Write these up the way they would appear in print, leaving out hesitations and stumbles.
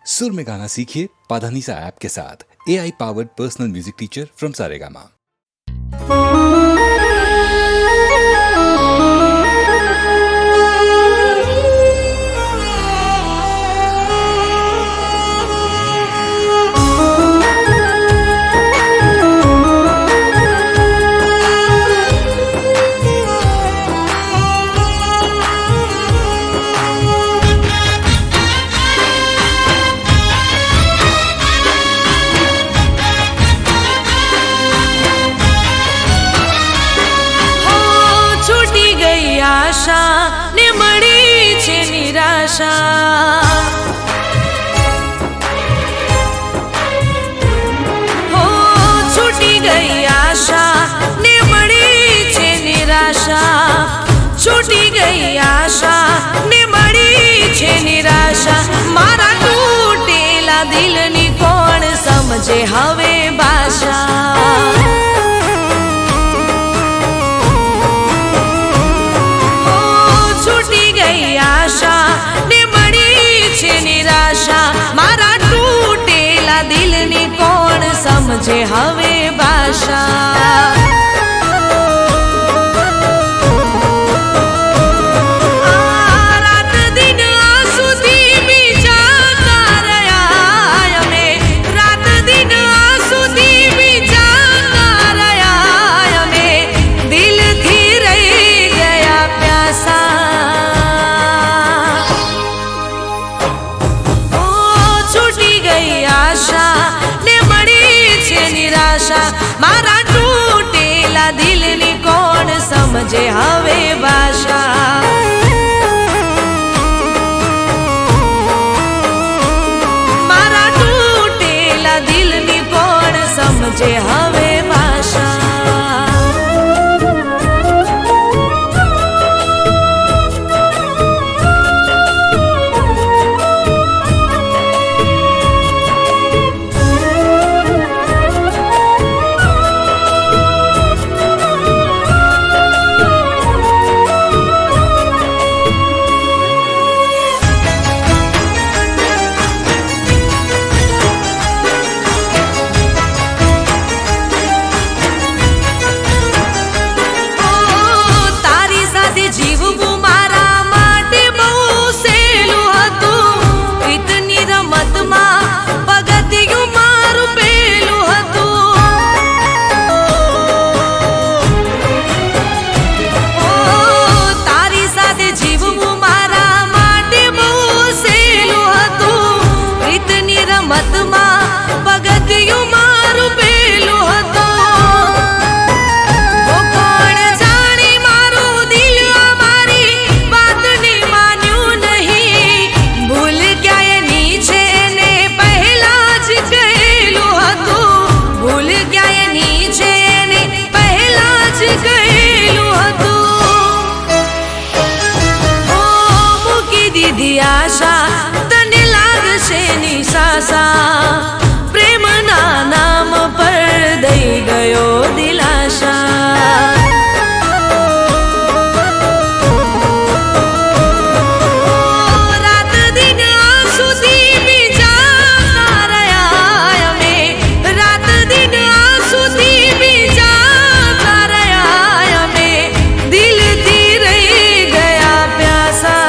सुर में गाना सीखिए पाधानीसा ऐप के साथ। AI powered personal music teacher from Saregama. ને મળી છે નિરાશા, હો છૂટી ગઈ આશા ને મળી છે નિરાશા, છૂટી ગઈ આશા ને મળી છે નિરાશા, મારા તૂટેલા દિલની કોણ સમજે હવે ભાષા। મારા તૂટેલા દિલની કોણ સમજે હવે ભાષા। રાત દિન આંસુથી ભીંજાતા રહ્યા અમે, રાત દિન આંસુથી ભીંજાતા રહ્યા અમે, દિલથી રહી ગયા પ્યાસા। મારા તૂટેલા દિલની કોણ સમજે હવે ભાષા। મારા તૂટેલા દિલની કોણ સમજે હવે ભાષા। પ્રેમના નામ પર દઈ ગયો દિલાશા। રાત દિન આંસુથી ભીંજાતા રહ્યા અમે, રાત દિન આંસુથી ભીંજાતા રહ્યા અમે, દિલથી રહી ગયા પ્યાસા।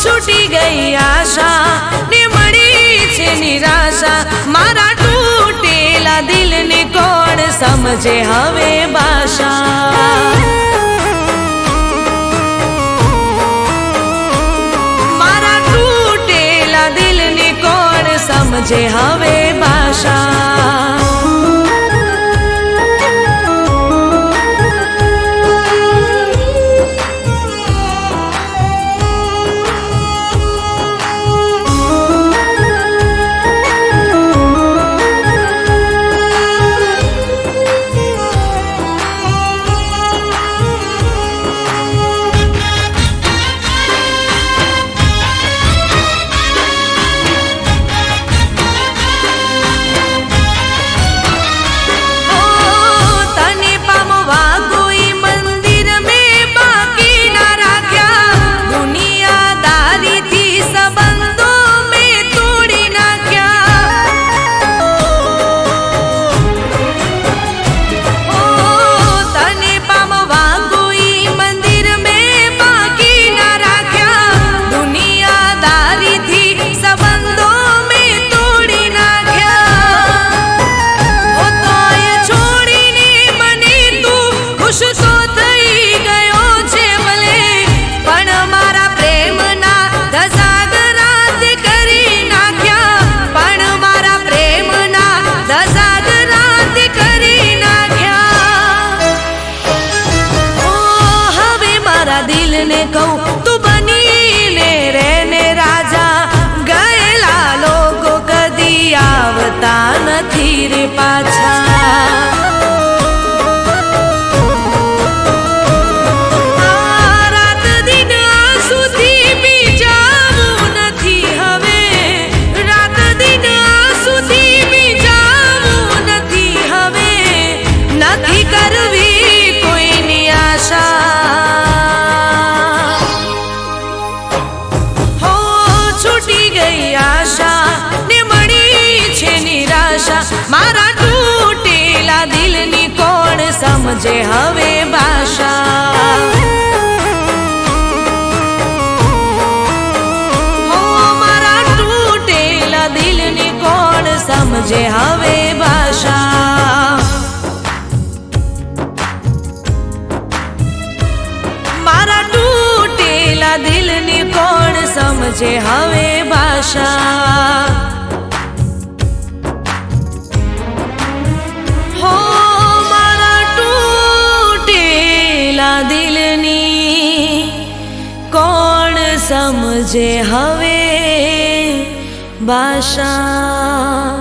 છૂટી ગઈ આશા ને મળી છે નિરાશા, મારા તૂટેલા દિલની કોણ સમજે હવે ભાષા। મારા તૂટેલા દિલની કોણ સમજે હવે ભાષા। ને પાછા. રાત દિન આંસુથી બીજાવું નથી હવે, રાત દિન આંસુથી બીજાવું નથી હવે, નથી કરવી કોઈની આશા. હો છૂટી ગઈ આશા ને મળી છે નિરાશા, મારા તૂટેલા દિલની કોણ સમજે હવે ભાષા. હો મારા તૂટેલા દિલની કોણ સમજે હવે ભાષા. મારા તૂટેલા દિલની કોણ સમજે હવે ભાષા. હો મારા તૂટેલા દિલની કોણ સમજે હવે ભાષા.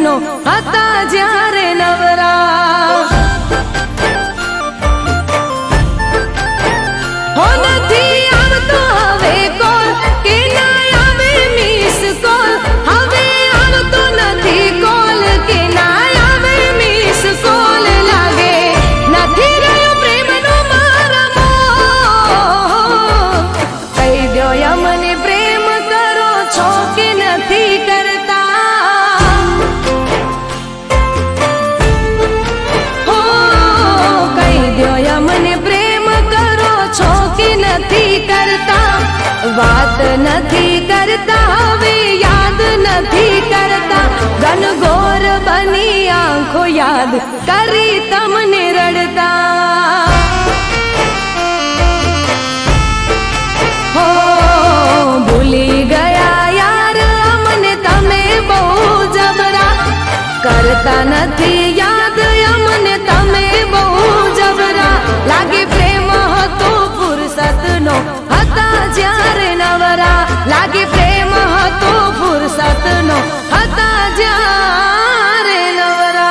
નો હતા જ્યારે નવરા હો નથી આવતો હવે કોલ કે ના આવે મિસ કોલ હવે આવતો નથી કોલ કે ના આવે મિસ કોલ લાગે નથી રહ્યો પ્રેમનો મારા કહી દો મને પ્રેમ કરો છો કે નથી કરતા હો કહી દો મને પ્રેમ કરો છો કે નથી કરતા વાત નથી કરતા હવે યાદ નથી કરતા ઘનઘોર બની આંખો યાદ કરી તમને રડતા હો ભૂલી ગયા યાર અમને તમે બહુ જબરા કરતા નથી યાદ અમને તમે બહુ જબરા લાગે પ્રેમ હતો ફુરસતનો હતા જ્યારે નવરા લાગે પ્રેમ હતો ફુરસતનો હતા જ્યારે નવરા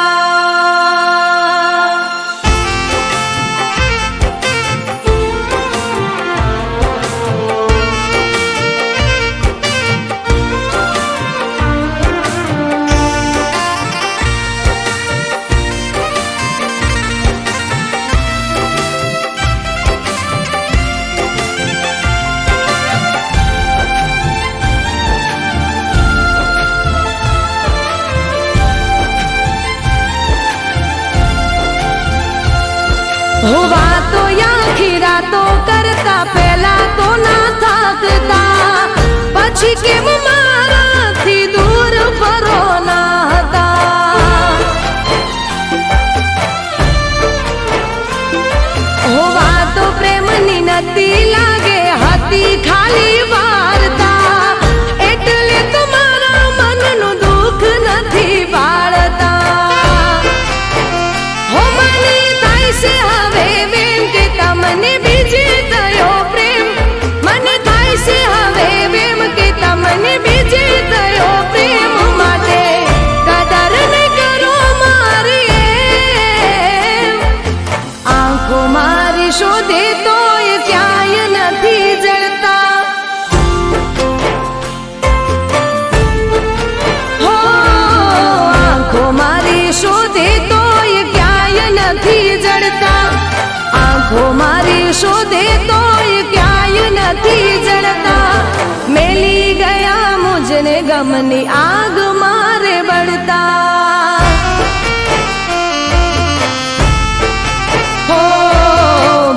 હો વાતો આખી રાતો કરતા પહેલા તો ના થાકતા પછી કેમ મારાથી દૂર ફરો ના હતા હો વાતો પ્રેમની નથી લાગે હતી ખાલી વાર્તા એટલે તમારા મનનું દુઃખ નથી બાળતા હો મને થાય છે હવે વેમ કે તમને બીજે થયો પ્રેમ મને થાય છે હવે વેમ કે તમને બીજે થયો પ્રેમ માટે કદર ન કરો મારી આંખો મારી શોધે તોય ક્યાંય નથી જળતા હો આંખો મારી શોધે તોય ક્યાંય નથી જળતા આંખો મારી શોધે તોય ક્યાંય નથી જળતા મેલી ગયા મુજને ગમની આગ મારે બળતા હો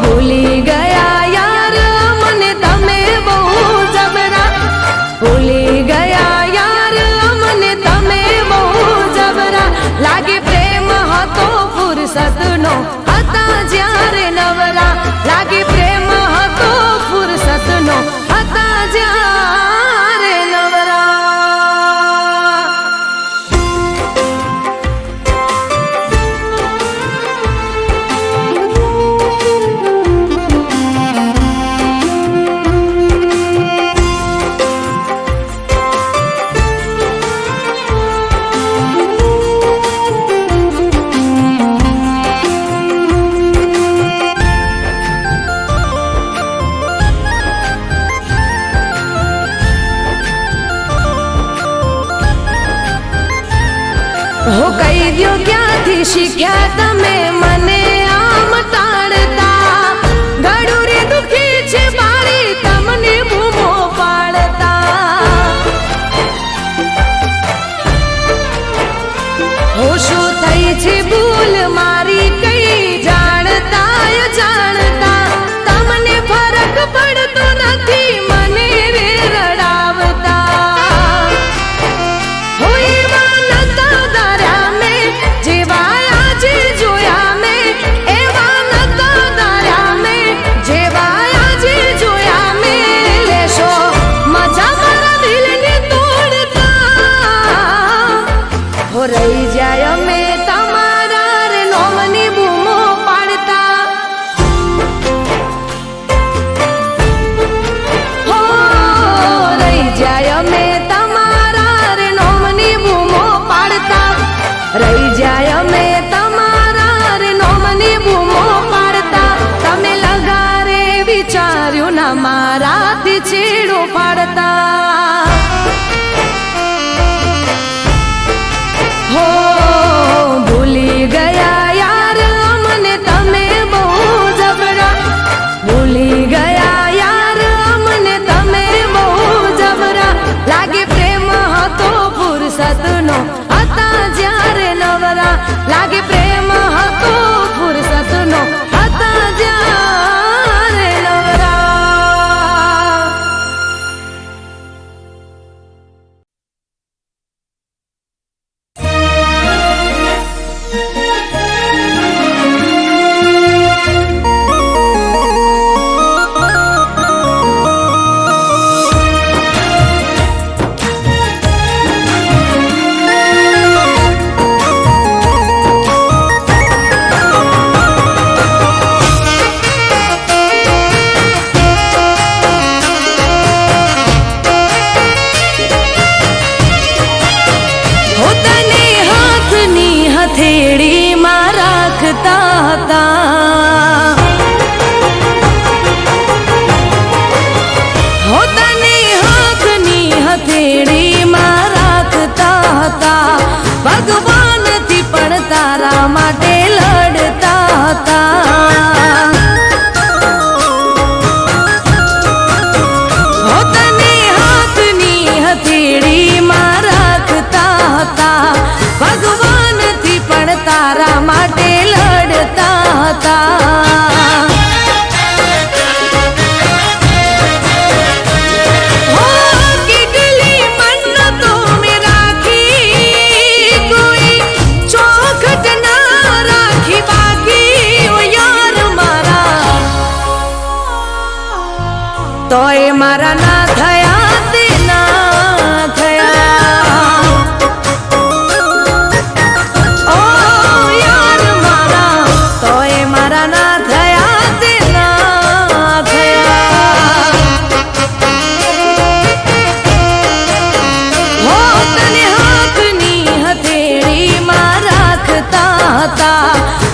ભૂલી ગયા યાર મને તમે બહુ જબરા ભૂલી ગયા યાર મને તમે બહુ જબરા લાગે પ્રેમ હતો ફુરસતનો હતા જ્યારે નવરા લાગે પ્રેમ હતો ફુરસતનો હતા જ્યારે નવરા હો કહી દ્યો ક્યાંથી શીખ્યા તમે મને આમ ટાળતા ગળું રે દુખી છે બાળી તમને બૂમો પાડતા હો શું થઈ છે ભૂલ મારી કઈ જાણતા જાણતા તમને ફરક પડતો નથી મને રે રડાવતા હો એવા નતા દાર્યા મેં જેવા આજે જોયા મેં એવા નતા દાર્યા મેં જેવા આજે જોયા મેં લેશો મજા મારા દિલને તોડતા હો રહી જાય અમે તમારા રે નોમની બૂમો પાડતા હો રહી જાય અમે તમારા રે નોમની બૂમો પાડતા રહી જાય અમે તમારા રે નોમની બૂમો પાડતા, તમે લગારે વિચાર્યું ના મારાથી છેડો પાડતા. હો ભૂલી ગયા યાર અમને તમે બહુ જબરા, ભૂલી ગયા યાર અમને તમે બહુ જબરા. લાગે પ્રેમ હતો ફુરસતનો હતા જ્યારે નવરા, લાગે પ્રેમ હતો ફુરસતનો હતા જ્યારે નવરા. હથેળીમાં રાખતા હતા, હો તને હાથની હથેળીમાં રાખતા હતા. ભગવાનથી પણ તારા માટે લડતા હતા. હો તને હાથની હથેળીમાં રાખતા હતા. ભગવાન પણ તારા માટે લડતા હતા. હો કેટલી મન્નતો મેં રાખી, કોઈ ચોખટ ના રાખી બાકી. ઓ યાર મારા તોય મારા ના થયા તે ના થયા.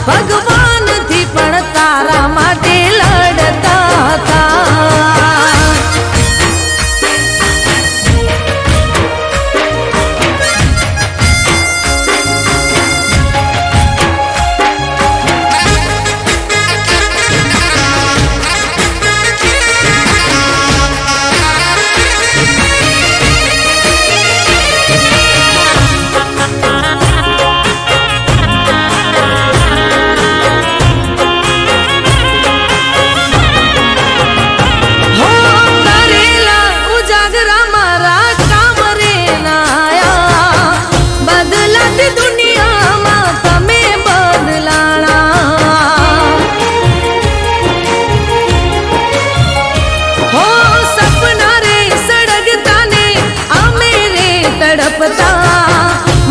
ભગવાનથી પણ તારા માટે લડતા હતા.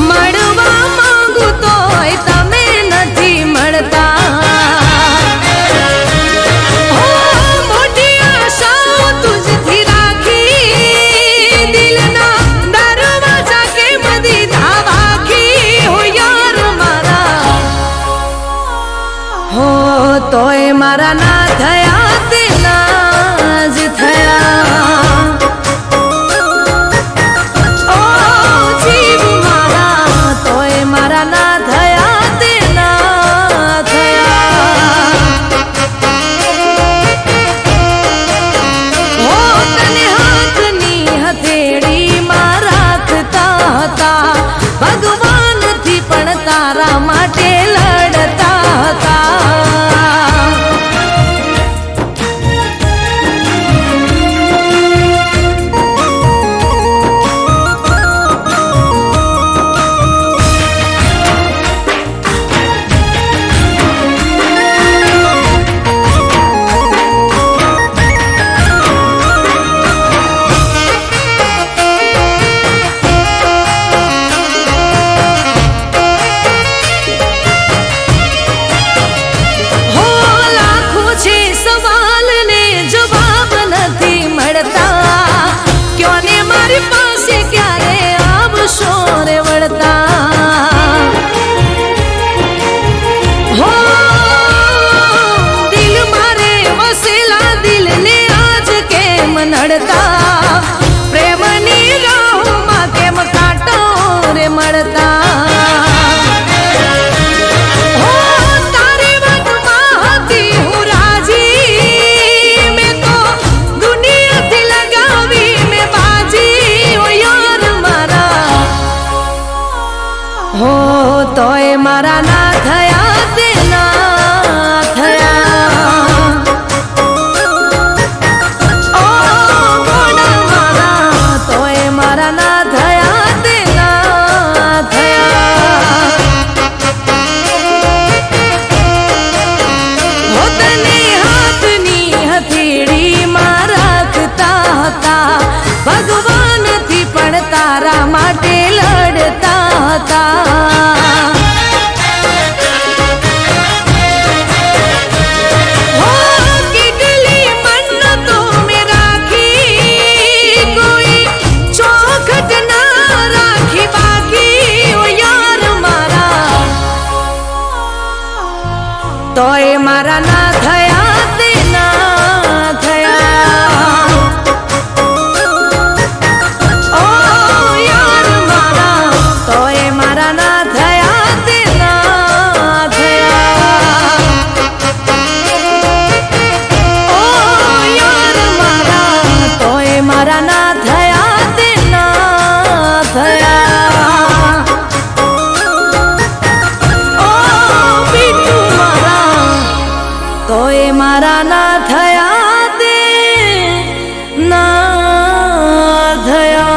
મળવા માંગુ તોય તમે નથી મળતા. મોટી આશાઓ તુજથી રાખી, દિલના દરવાજા કે બધી ધાવાખી. હો યાર મારા હો તોય મારા ના થયા તે ના જ થયા. ભગવાનથી પણ તારા માટે લડતા હતા. તોય મારા ના થયા તે ના થયા. ઓ ગોડા મારા તોય મારા ના થયા તે ના થયા. હો તને હાથની હથેળીમાં રાખતા હતા, ભગવાનથી પણ તારા માટે લડતા હતા. હો કેટલી મન્નતો મેં રાખી, કોઈ ચોખટ ના રાખી બાકી. ઓ યાર મારા તોય મારા ના થયા તે ના થયા. ઓ યાર મારા તોય મારા ના થયા તે ના થયા. ઓ યાર મારા તોય મારા ના થયા તે ના થયા. ઓ બીટુ મારા તોય મારા ના થયા તે ના થયા.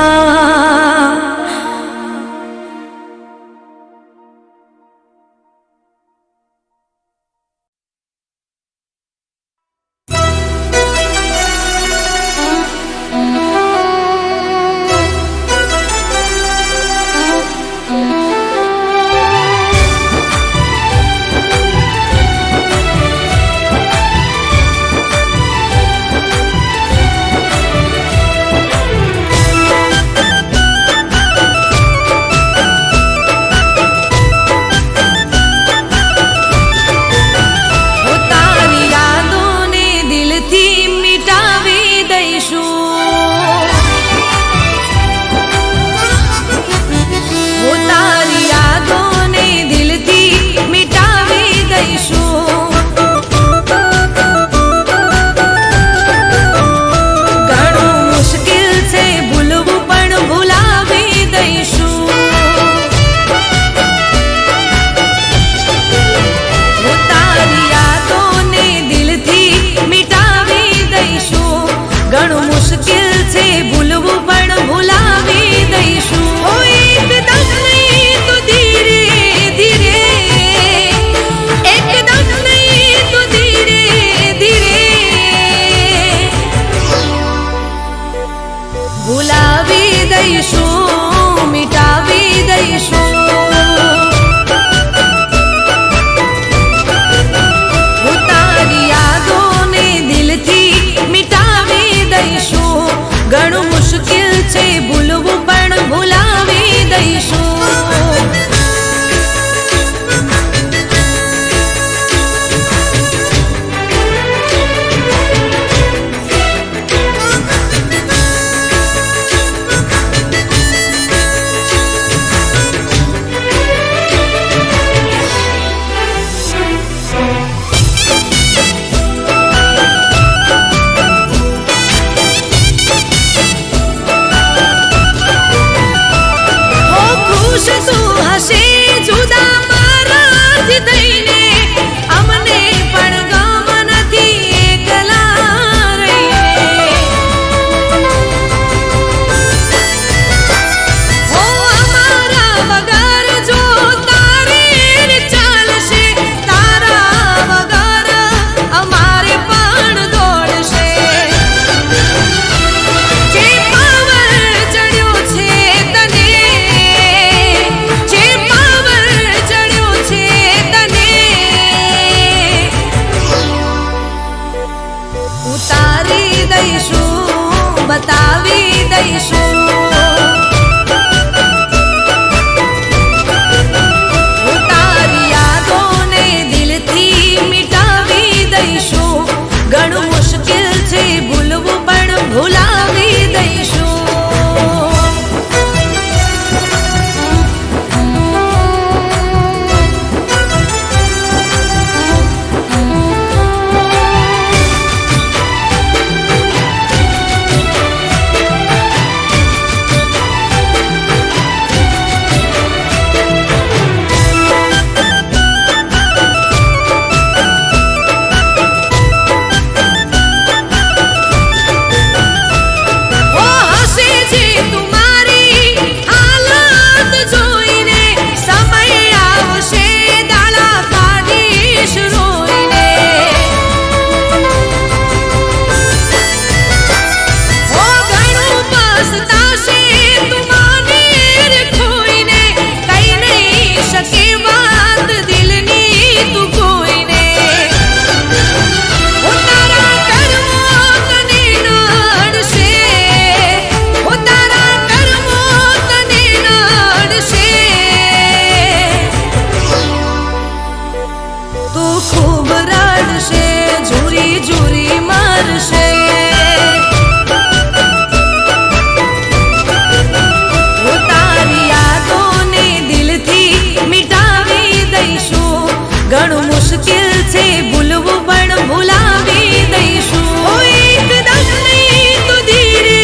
ઘણું મુશ્કેલ છે ભૂલવું પણ ભૂલાવી દઈશું. ઓ એકદમ નહીં તો ધીરે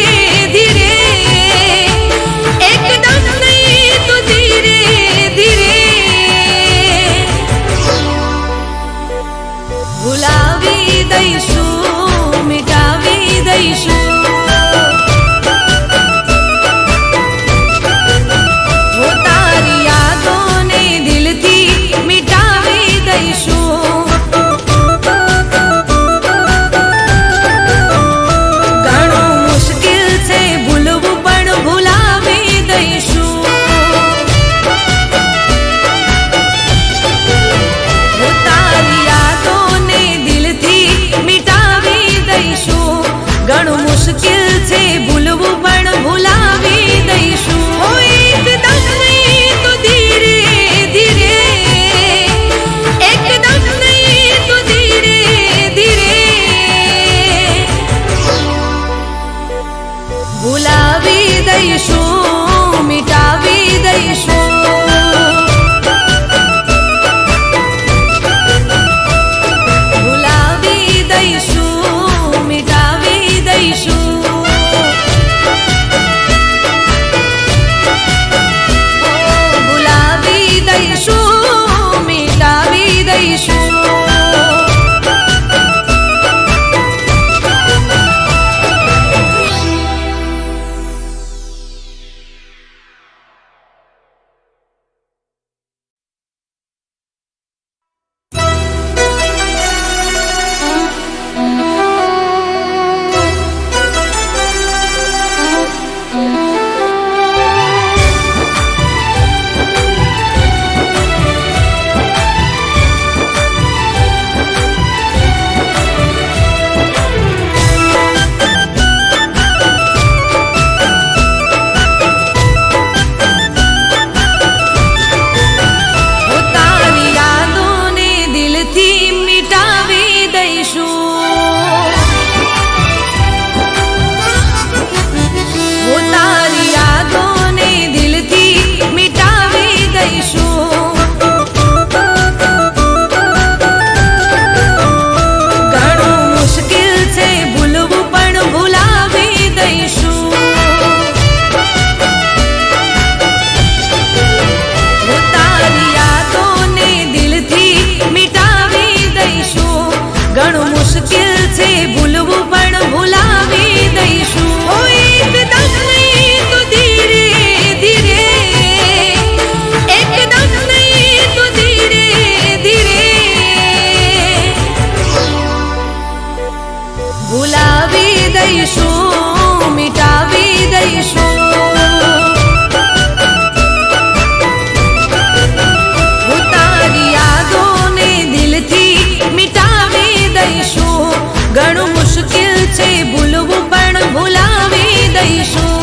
ધીરે, એકદમ નહીં તો ધીરે ધીરે ભૂલાવી દઈશું, મિટાવી દઈશું. ઘણું મુશ્કેલ છે ભૂલવું પણ ભૂલાવી દઈશું. ઓ એકદમ નહીં તો ધીરે ધીરે, એકદમ નહીં તો ધીરે ધીરે ભૂલાવી દઈશું, મિટાવી દઈશું. ભૂલાવી દઈશું, મિટાવી દઈશું. ભૂલાવી દઈશું, મિટાવી દઈશું. ઘણું મુશ્કેલ છે ભૂલવું પણ ભૂલાવી દઈશું. ઓ એકદમ નહીં તો ધીરે ધીરે, એકદમ નહીં તો ધીરે ધીરે ભૂલાવી દઈશું, મિટાવી દઈશું. ઘણું મુશ્કેલ છે ભૂલવું પણ ભૂલાવી દઈશું.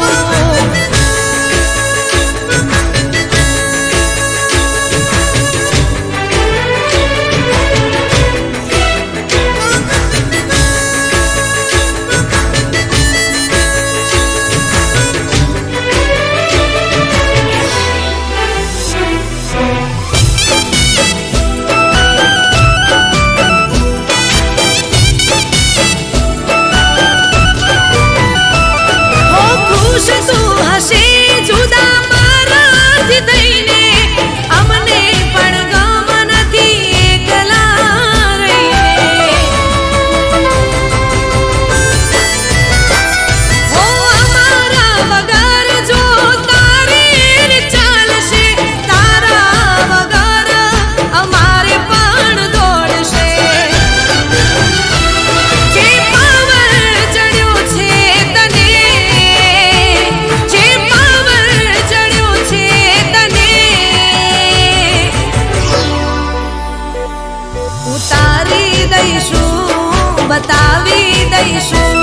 બતાવી દઈશું.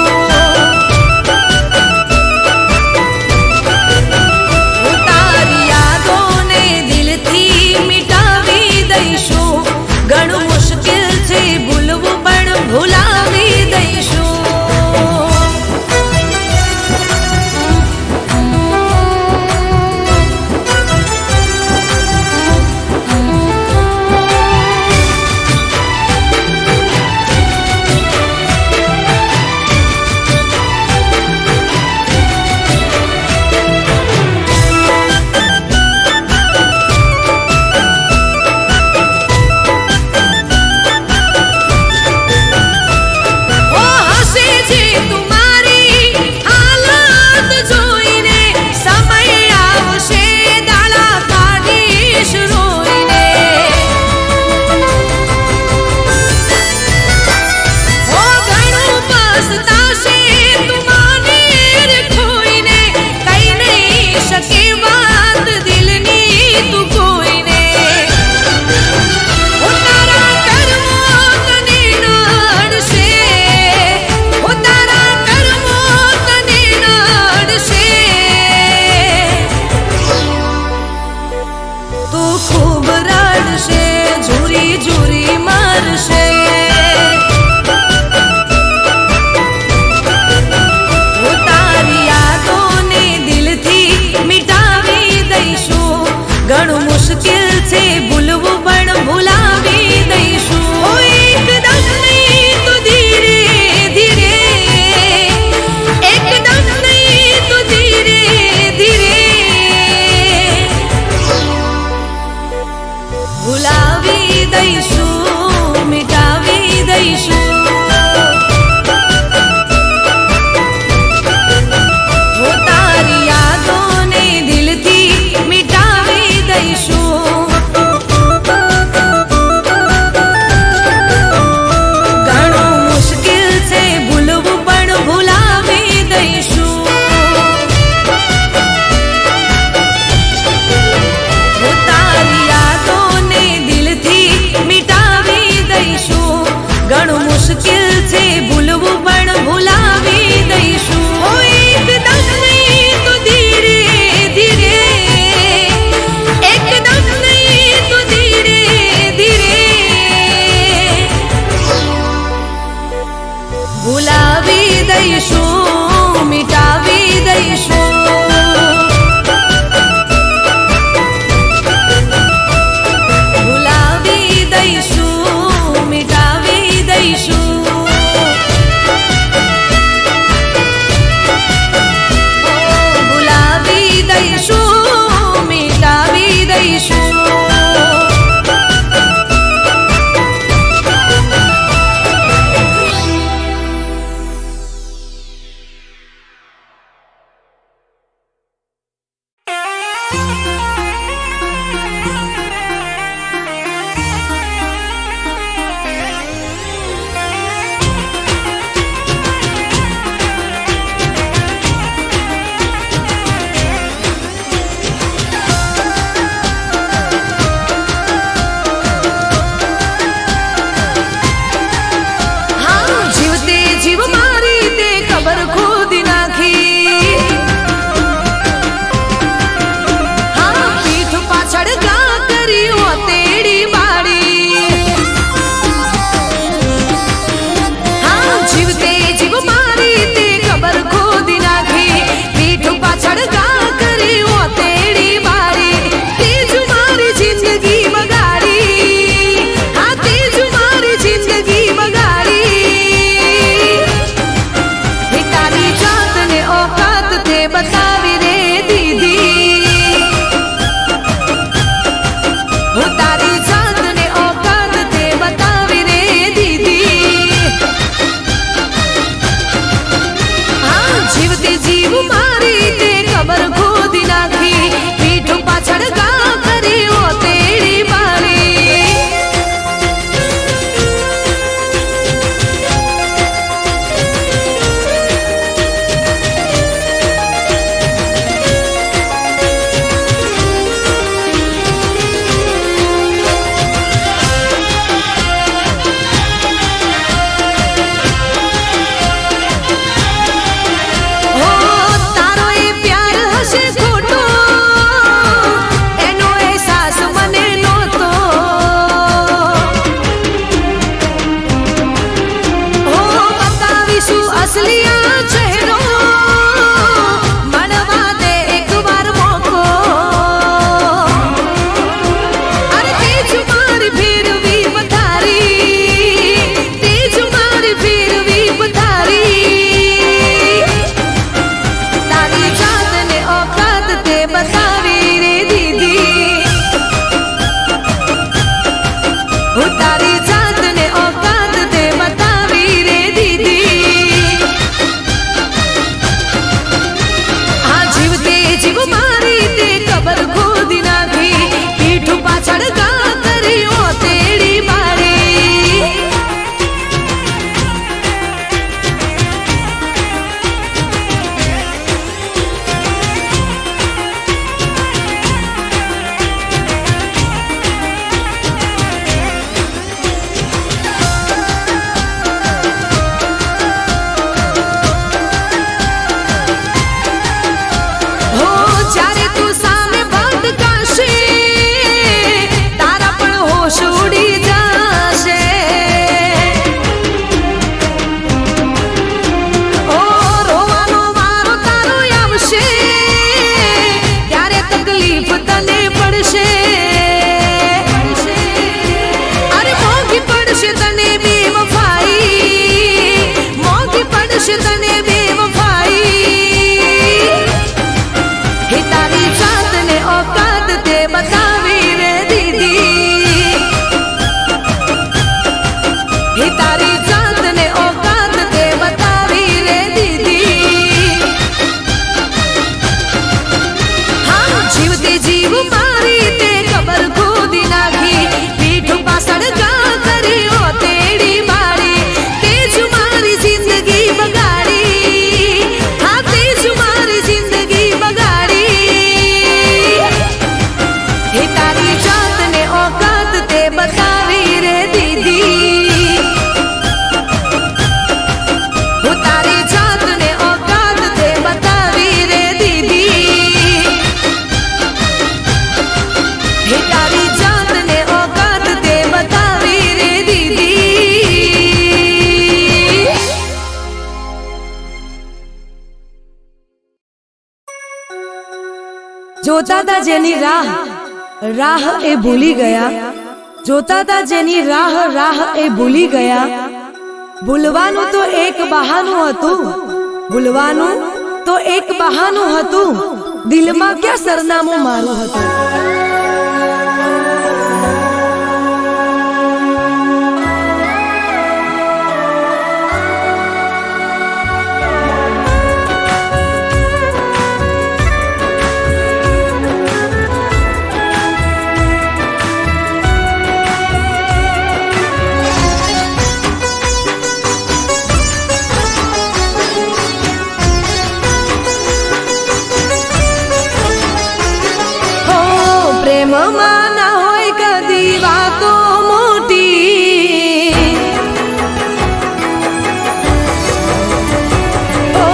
તારી યાદોને દિલથી મિટાવી દઈશું. ઘણું મુશ્કેલ છે ભૂલવું પણ ભૂલાવી દઈશું. ભૂલાવી દઈશું, મિટાવી દઈશું. હો તારી યાદોને દિલથી મિટાવી દઈશું. ઘણું મુશ્કેલ છે ભૂલવું પણ ભૂલાવી દઈશું. હો તારી યાદોને દિલથી મિટાવી દઈશું. ઘણું મુશ્કેલ છે ભૂલવું પણ ભૂલાવી દઈશું. હો એકદમ નહીં તો ધીરે ધીરે, એકદમ નહીં તો ધીરે ધીરે ભૂલાવી દઈશું, મિટાવી દઈશું. ભૂલાવી દઈશું, મિટાવી દઈશું. ભૂલાવી દઈશું, મિટાવી દઈશું. હા, જીવતે જીવ મારી તે ખબર ખોદી નાખી. હા, પીઠ પાછળ ઘા કરી ઓતેડી બાળી. હા, જીવતે જીવ મારી તે ખબર ખોદી નાખી. પીઠ પાછળ ઘા કરી ઓતેડી બાળી. તે જ મારી જિંદગી બગાડી. હા, તે જ મારી જિંદગી બગાડી. હે તારી જાતને ઓકાત તે બતાવી રે દીધી. હું તારી જાતને ઓકાત તે બતાવી રે દીધી. હા, જીવતે જીવ મારી તે ખબર ખોદી નાખી. પીઠ પાછળ ઘા કરી ઓતેડી બાળી. જોતા તા જેની રાહ એ ભૂલી ગયા, જોતા તા જેની રાહ એ ભૂલી ગયા. ભૂલવાનું તો એક બહાનું હતું, ભૂલવાનું તો એક બહાનું હતું, દિલમાં ક્યાં સરનામું મારું હતું. પ્રેમમાં ના હોય કદી વાતો મોટી, ઓ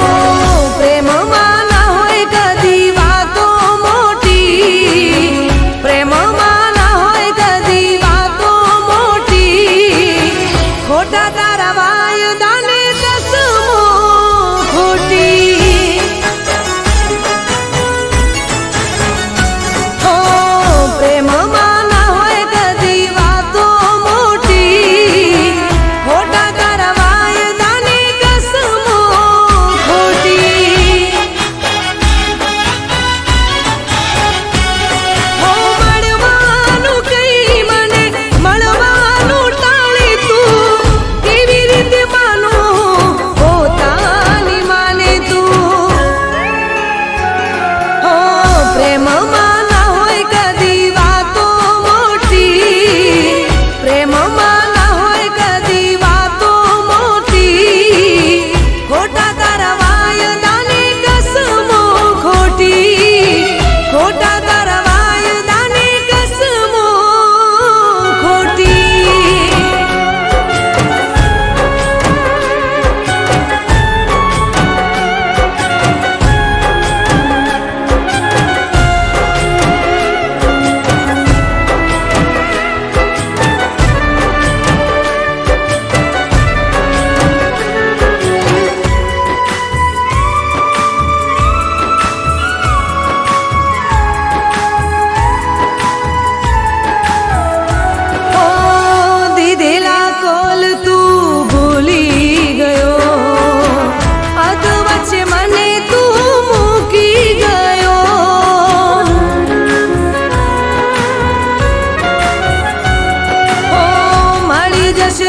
પ્રેમમાં ના હોય કદી વાતો મોટી, પ્રેમમાં ના હોય કદી વાતો મોટી, ખોટા તારા વાયદાને કસમો ખોટી. પ્રેમમાં ના હોય કદી વાતો મોટી, ખોટા તારા વાયદાને કસમો ખોટી. હો મળવાનું કઈ મને, મળવાનું ટાળે તું, કેવી રીતે માનું પોતાની માને તું. હો પ્રેમમાં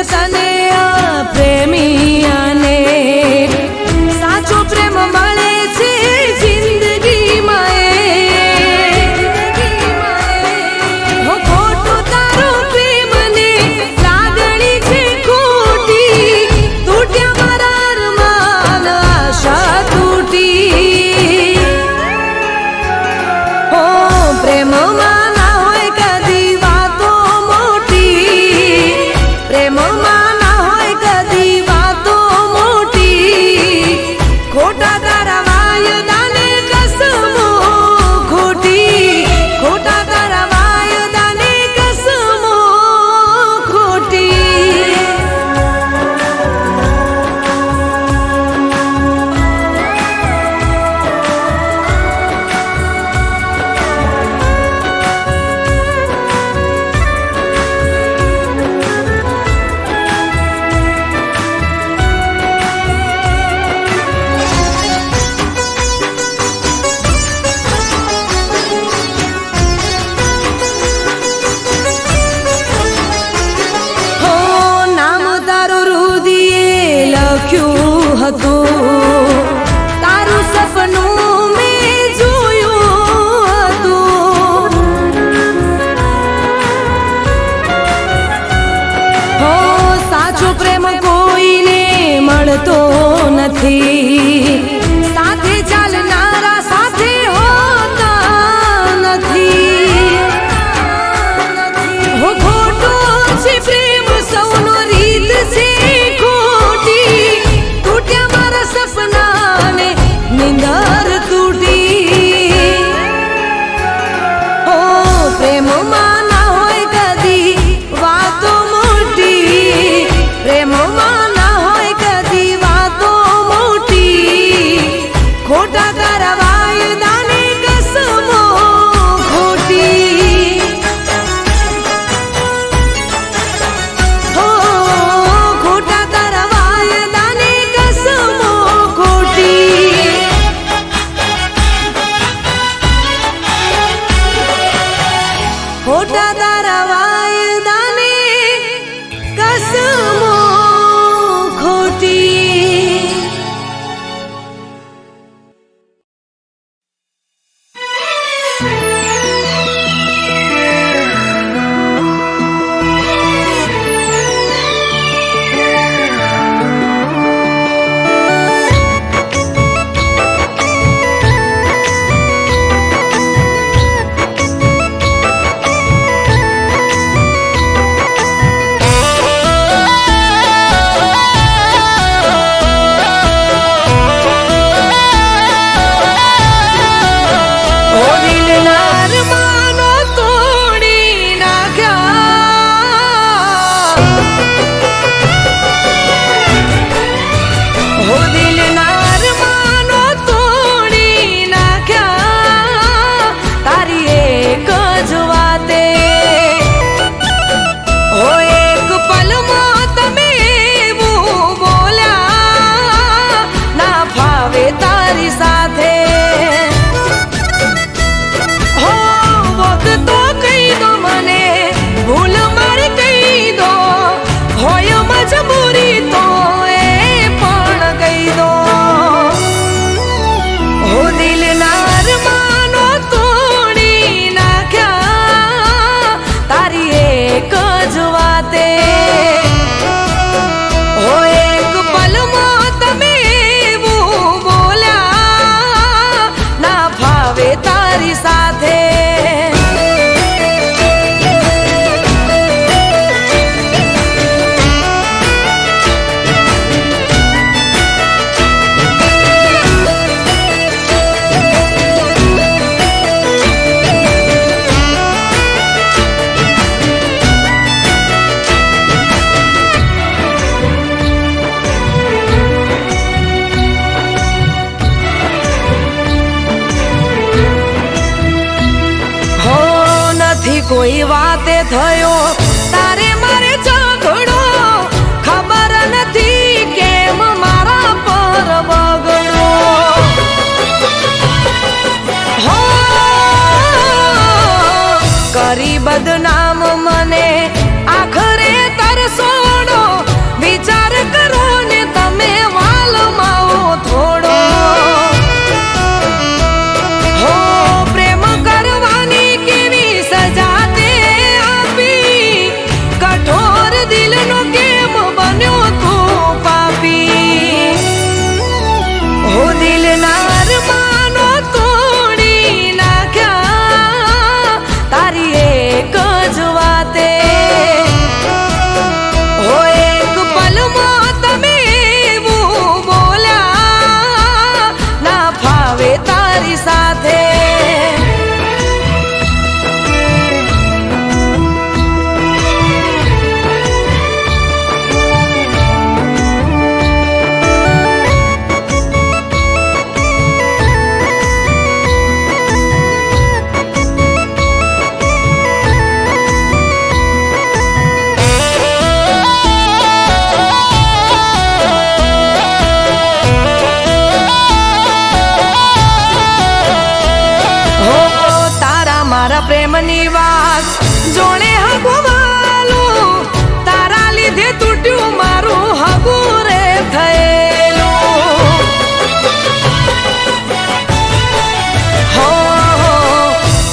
તને આ પ્રેમિયાને સાચો પ્રેમ મળે છે જિંદગીમાં. હો ખોટું તારું પ્રેમ ને લાગણી છે ખોટી, તૂટ્યા મારા અરમાન આશા તૂટી. હો પ્રેમમાં ના હોય કદી વાતો મોટી, પ્રેમમાં ના હોય કદી વાતો મોટી, ખોટા તારા વાયદાને કસમો ખોટી, ખોટા તારા વાયદાને કસમો ખોટી. લખ્યું હતું તારું સપનું મેં જોયું હતું. હો સાચો પ્રેમ કોઈને મળતો નથી, સાથે ચાલનારા સાથે હોતા નથી. હો ખોટો છે પ્રેમ સૌનો રીત છે ખોટી, તૂટ્યા મારા સપનાને નિંદર તૂટી. હો પ્રેમમાં ના હોય કદી વાતો મોટી, પ્રેમમાં ના હોય કદી વાતો મોટી. કોઈ વાતે થયો તારે મારે ઝઘડો ખબર નથી કેમ મારા પર બગડો હો કરી બદનામ મને આખરે તરસોડો વિચાર કરો ને તમે વાલમાઓ થોડો હો પ્રેમ કરવાની કેવી સજા તે આપી કઠોર દિલનો કેમ બન્યો તું પાપી હો દિલના અરમાનો તોડી નાખ્યા તારી એક જ વાતે હો એક પલમાં તમે એવું બોલ્યા ના ફાવે તારી સાથે પ્રેમની વાત જોણે હગવાલું તારા લીધે તૂટ્યું મારું હગું રે થયેલું હો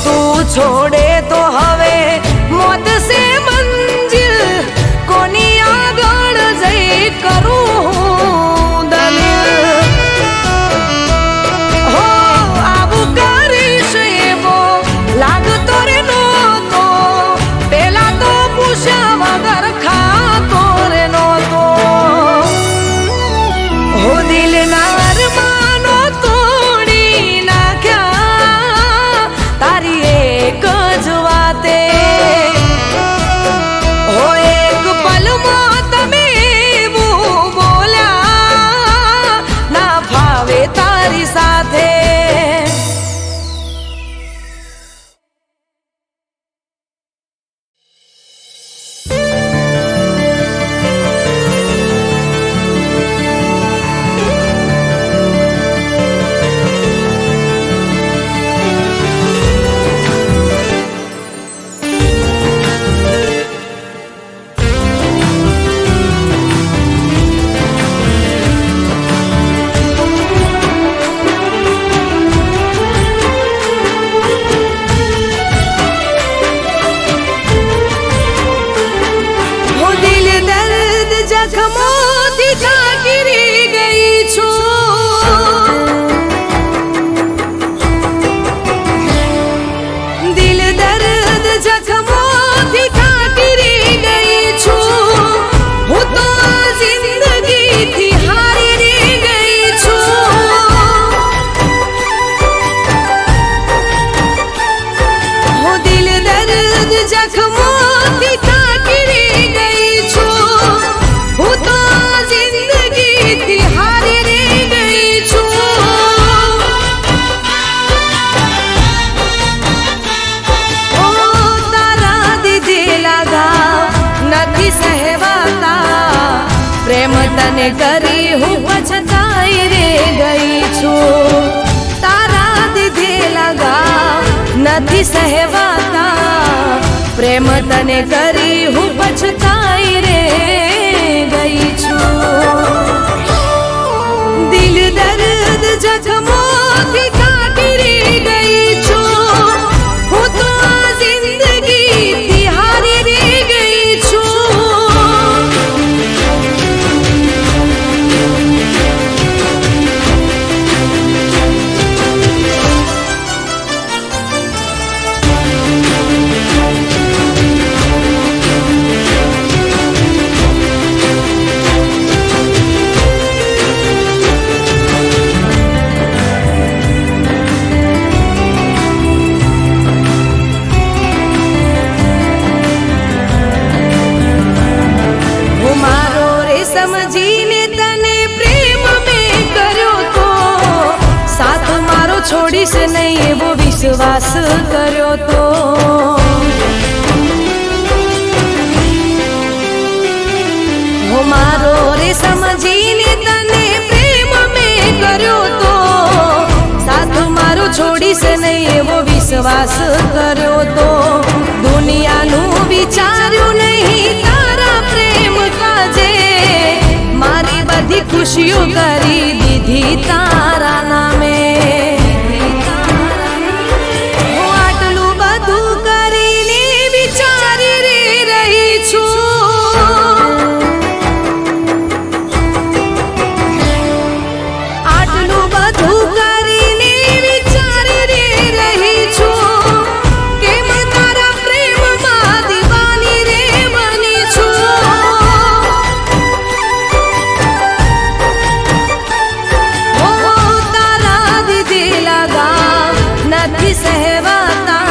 તું છોડે તો હવે મોત સે મંજિલ કોની આગળ જઈ કરું દલીલ હો આવું કરીશ એવો લાગતો રે નહોતો પેલા તો પૂછ્યા વગર ખાતો રે નહોતો હો દિલના અરમાનો તોડી નાખ્યા તારી એક જ વાતે હો એક પલમાં તમે એવું બોલ્યા ના ફાવે તારી સાથે જખમોથી ઢાંકી ગઈ છું દિલ દર્દ જખમોથી ઢાંકી ગઈ છું હું તો આ જિંદગીથી હારી ગઈ છું હું દિલ દર્દ જખમોથી ઢાંકી ગઈ છું હું તો જિંદગીથી હારી ગઈ છું ઓ તારા દીધેલા ઘાવ નથી સહેવાતા પ્રેમ તને કરી હું પછતાઈ રે ગઈ છું તારા દીધેલા ઘાવ નથી સહેવાતા પ્રેમ તને કરી હું પછતાઈ રે ગઈ છું દિલ દર્દ જખમોથી કાઢી ગઈ છું હું તો આ જિંદગીથી હારી ગઈ છું છોડીશ નહીં એવો વિશ્વાસ કર્યો તો છોડીશ નહીં એવો વિશ્વાસ કર્યો તો દુનિયાનું વિચાર્યું નહીં તારા પ્રેમ કાજે મારી બધી ખુશીઓ કરી દીધી તારા નામે હું આટલું બધું કરીને વિચારી રહી છું આટલું બધું કરીને વિચારી રહી છું કેમ તારા પ્રેમમાં દીવાની રે બની છું ઓ તારા દીધેલા ગામ નથી સહેવાતા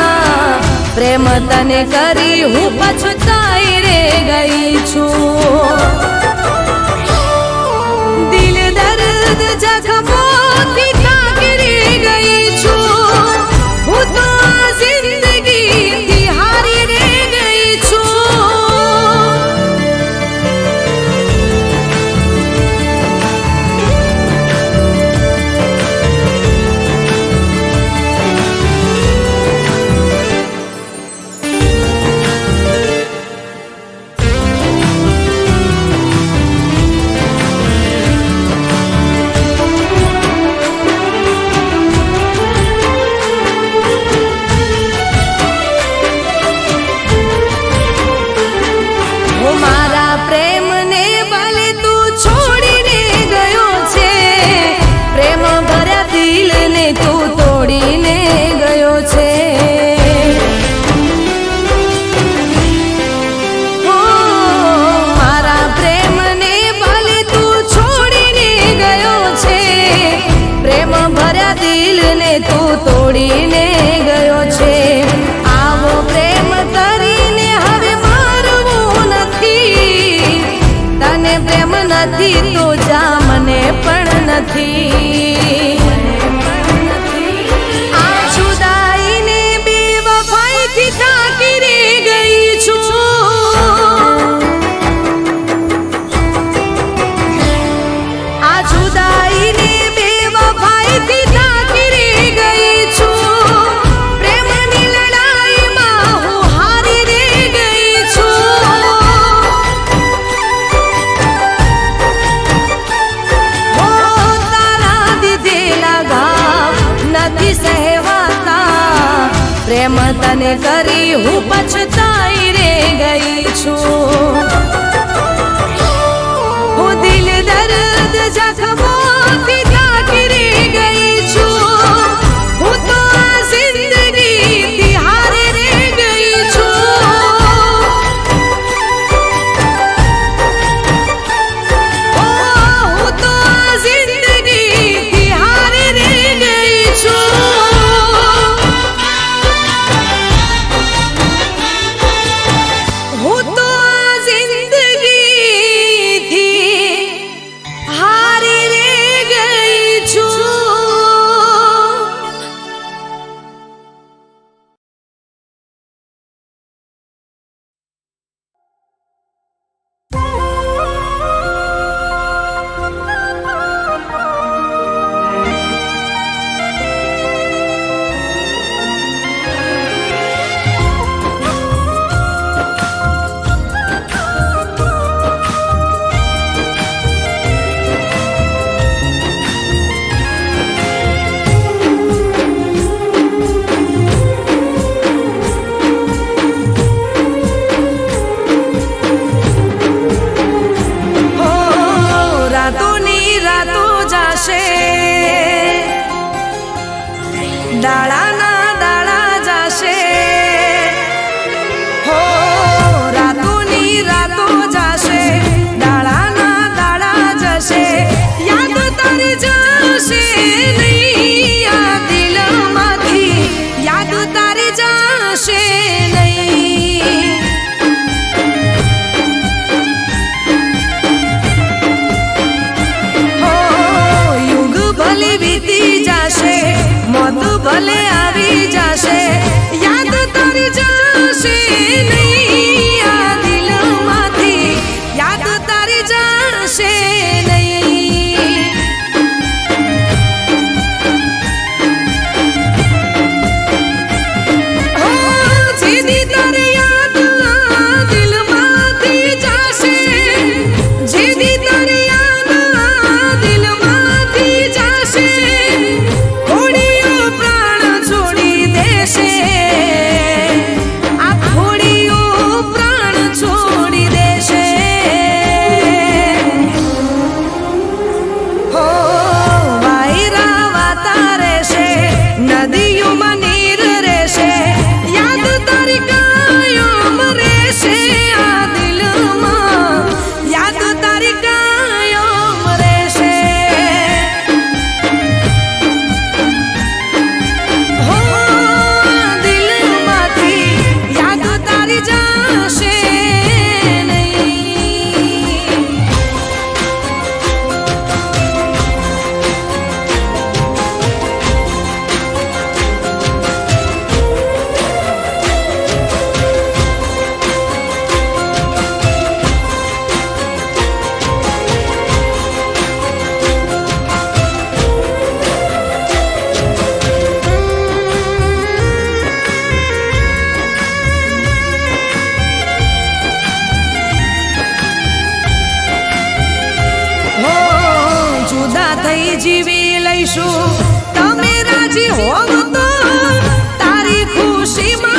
પ્રેમ તને કરી હું પછતાઈ રે ગઈ છું દિલ દર્દ જખમોથી ઠાકરી ગઈ છું હું તો આ જિંદગીથી હારી રે ગઈ છું ઓ મારા પ્રેમને ભલે તું છોડીને ગયો છે પ્રેમ ભર્યા દિલને તું તોડીને ગયો છે ઓ મારા પ્રેમને ભલે તું છોડીને ગયો છે પ્રેમ ભર્યા દિલને તું તોડીને ગયો છે આવો પ્રેમ કરીને હવે મારવું નથી તને પ્રેમ નથી તો જા મને પણ નથી આ જુદાઈને બેવફાઈથી થાકી રે ગઈ છું આ જુદાઈને બેવફાઈથી થાકી રે ગઈ છું પ્રેમની લડાઈમાં હું હારી રે ગઈ છું ઓ તારા દીધેલા ઘાવ નથી સહેવાતા પ્રેમ તને કરી હું પછતાઈ રે ગઈ છું હું દિલ દર્દ જખમોથી ઢાંકી રે ગઈ છું હું તો આ જિંદગીથી હારી રે ગઈ છું ઓ હું તો આ જિંદગીથી હારી રે ગઈ છું હું તો આ જિંદગીથી હારી રે ગઈ છું રાતોની રાતો જાશે દાડાના દાડા જાશે હો રાતોની રાતો જાશે દાડાના દાડા જશે યાદ તારી જશે નહીં આ દિલમાંથી યાદ તારી જશે નહીં હો યુગ ભલે વીતી જાશે મોત ભલે આવી જાશે યાદ તારી જશે નહીં આ દિલમાંથી યાદ તારી જશે નહીં જીવી લઈશું તમે રાજી હોવ તો તારી ખુશીમાં